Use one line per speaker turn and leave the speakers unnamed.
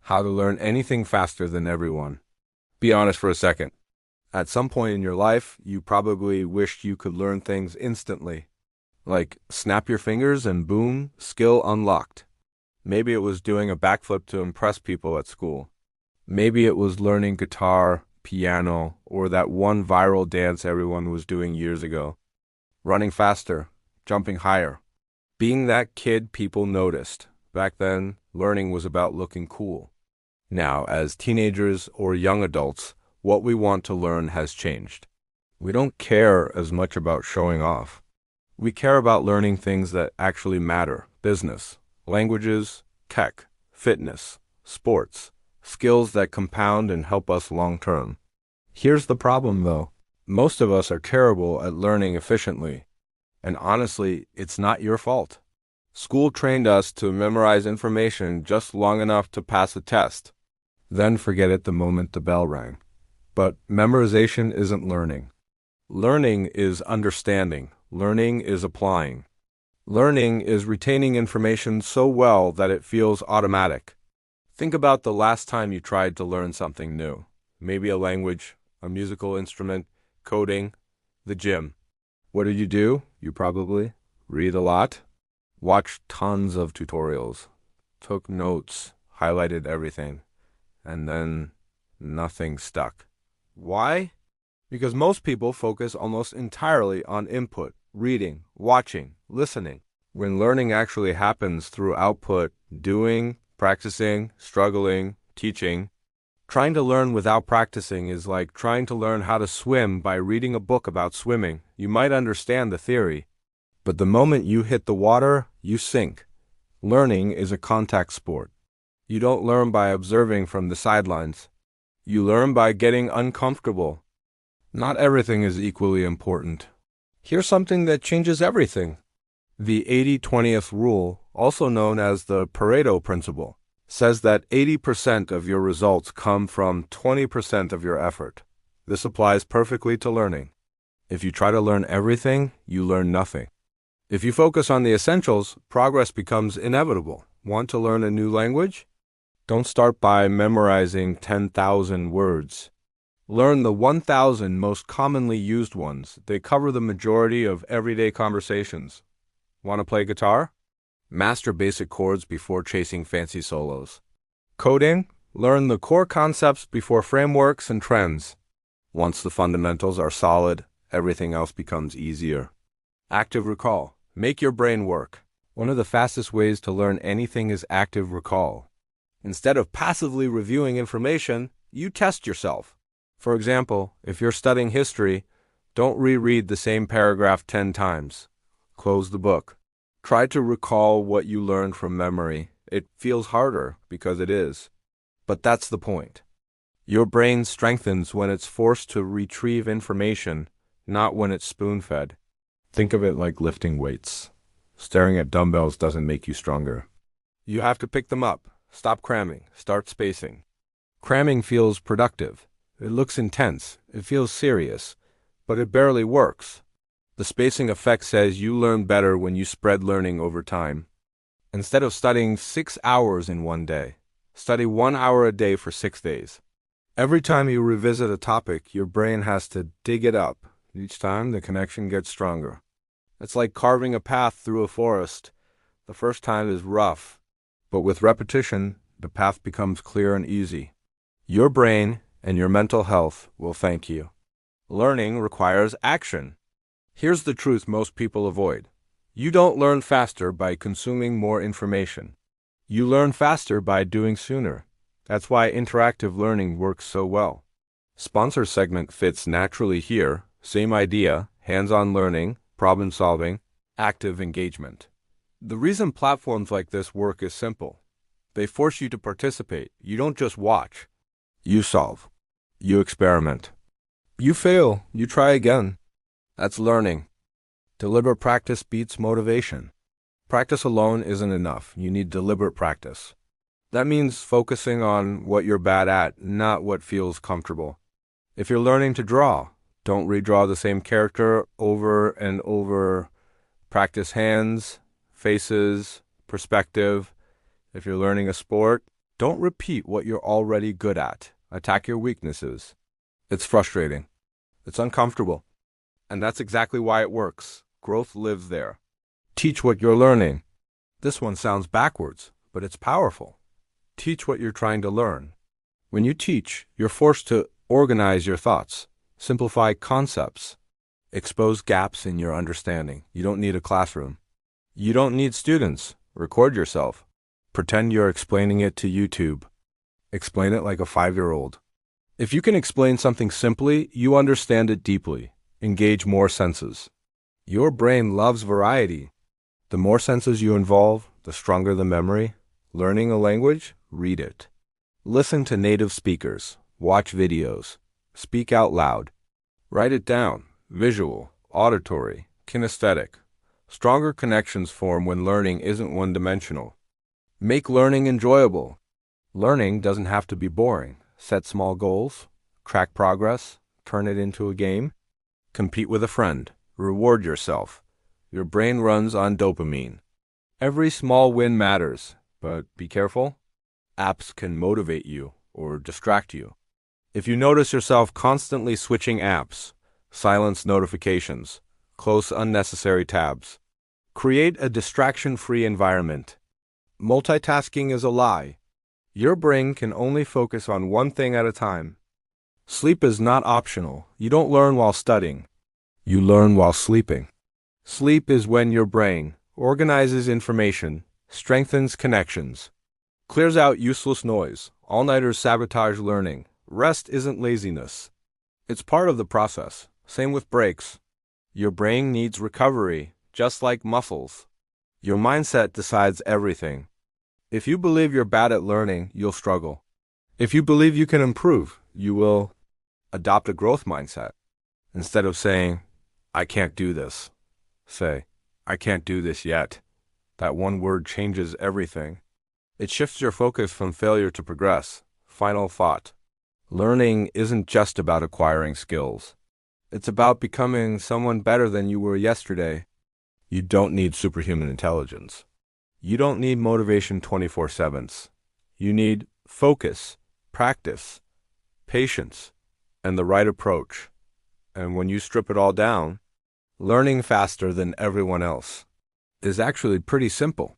How to learn anything faster than everyone. Be honest for a second. At some point in your life, you probably wished you could learn things instantly. Like snap your fingers and boom, skill unlocked. Maybe it was doing a backflip to impress people at school. Maybe it was learning guitar, piano, or that one viral dance everyone was doing years ago. Running faster, jumping higher. Being that kid people noticed. Back then, learning was about looking cool. Now, as teenagers or young adults, what we want to learn has changed. We don't care as much about showing off. We care about learning things that actually matter: business, languages, tech, fitness, sports, skills that compound and help us long term. Here's the problem, though. Most of us are terrible at learning efficiently. And honestly, it's not your fault. School trained us to memorize information just long enough to pass a test, then forget it the moment the bell rang. But memorization isn't learning. Learning is understanding. Learning is applying. Learning is retaining information so well that it feels automatic. Think about the last time you tried to learn something new. Maybe a language, a musical instrument, coding, the gym. What did you do? You probably read a lot, watched tons of tutorials, took notes, highlighted everything, and then nothing stuck. Why? Because most people focus almost entirely on input, reading, watching, listening, when learning actually happens through output, doing, practicing, struggling, teaching. Trying to learn without practicing is like trying to learn how to swim by reading a book about swimming. You might understand the theory, but the moment you hit the water, you sink. Learning is a contact sport. You don't learn by observing from the sidelines. You learn by getting uncomfortable. Not everything is equally important. Here's something that changes everything. The 80-20th rule, also known as the Pareto principle, says that 80% of your results come from 20% of your effort. This applies perfectly to learning. If you try to learn everything, you learn nothing. If you focus on the essentials, progress becomes inevitable. Want to learn a new language? Don't start by memorizing 10,000 words. Learn the 1,000 most commonly used ones. They cover the majority of everyday conversations. Want to play guitar? Master basic chords before chasing fancy solos. Coding? Learn the core concepts before frameworks and trends. Once the fundamentals are solid, everything else becomes easier. Active recall. Make your brain work. One of the fastest ways to learn anything is active recall. Instead of passively reviewing information, you test yourself. For example, if you're studying history, don't reread the same paragraph 10 times. Close the book. Try to recall what you learned from memory. It feels harder because it is. But that's the point. Your brain strengthens when it's forced to retrieve information, not when it's spoon-fed. Think of it like lifting weights. Staring at dumbbells doesn't make you stronger. You have to pick them up. Stop cramming. Start spacing. Cramming feels productive. It looks intense. It feels serious. But it barely works. The spacing effect says you learn better when you spread learning over time. Instead of studying 6 hours in one day, study 1 hour a day for 6 days. Every time you revisit a topic, your brain has to dig it up. Each time, the connection gets stronger. It's like carving a path through a forest. The first time is rough, but with repetition, the path becomes clear and easy. Your brain and your mental health will thank you. Learning requires action. Here's the truth most people avoid. You don't learn faster by consuming more information. You learn faster by doing sooner. That's why interactive learning works so well. Sponsor segment fits naturally here. Same idea, hands-on learning, problem solving, active engagement. The reason platforms like this work is simple. They force you to participate. You don't just watch. You solve. You experiment. You fail. You try again. That's learning. Deliberate practice beats motivation. Practice alone isn't enough. You need deliberate practice. That means focusing on what you're bad at, not what feels comfortable. If you're learning to draw, don't redraw the same character over and over. Practice hands, faces, perspective. If you're learning a sport, Don't repeat what you're already good at. Attack your weaknesses. It's frustrating. It's uncomfortable. And that's exactly why it works. Growth lives there. Teach what you're learning. This one sounds backwards, but it's powerful. Teach what you're trying to learn. When you teach, you're forced to organize your thoughts, simplify concepts, expose gaps in your understanding. You don't need a classroom. You don't need students. Record yourself. Pretend you're explaining it to YouTube. Explain it like a 5-year-old. If you can explain something simply, you understand it deeply. Engage more senses. Your brain loves variety. The more senses you involve, the stronger the memory. Learning a language? Read it. Listen to native speakers. Watch videos. Speak out loud. Write it down. Visual, auditory, kinesthetic. Stronger connections form when learning isn't one-dimensional. Make learning enjoyable. Learning doesn't have to be boring. Set small goals. Track progress. Turn it into a game. Compete with a friend. Reward yourself. Your brain runs on dopamine. Every small win matters, but be careful. Apps can motivate you or distract you. If you notice yourself constantly switching apps, silence notifications, close unnecessary tabs. Create a distraction-free environment. Multitasking is a lie. Your brain can only focus on one thing at a time. Sleep is not optional. You don't learn while studying. You learn while sleeping. Sleep is when your brain organizes information, strengthens connections, clears out useless noise. All-nighters sabotage learning. Rest isn't laziness. It's part of the process. Same with breaks. Your brain needs recovery, just like muscles. Your mindset decides everything. If you believe you're bad at learning, you'll struggle. If you believe you can improve, you will adopt a growth mindset. Instead of saying, I can't do this, say, I can't do this yet. That one word changes everything. It shifts your focus from failure to progress. Final thought. Learning isn't just about acquiring skills. It's about becoming someone better than you were yesterday. You don't need superhuman intelligence. You don't need motivation 24/7. You need focus, practice, patience, and the right approach. And when you strip it all down, learning faster than everyone else is actually pretty simple.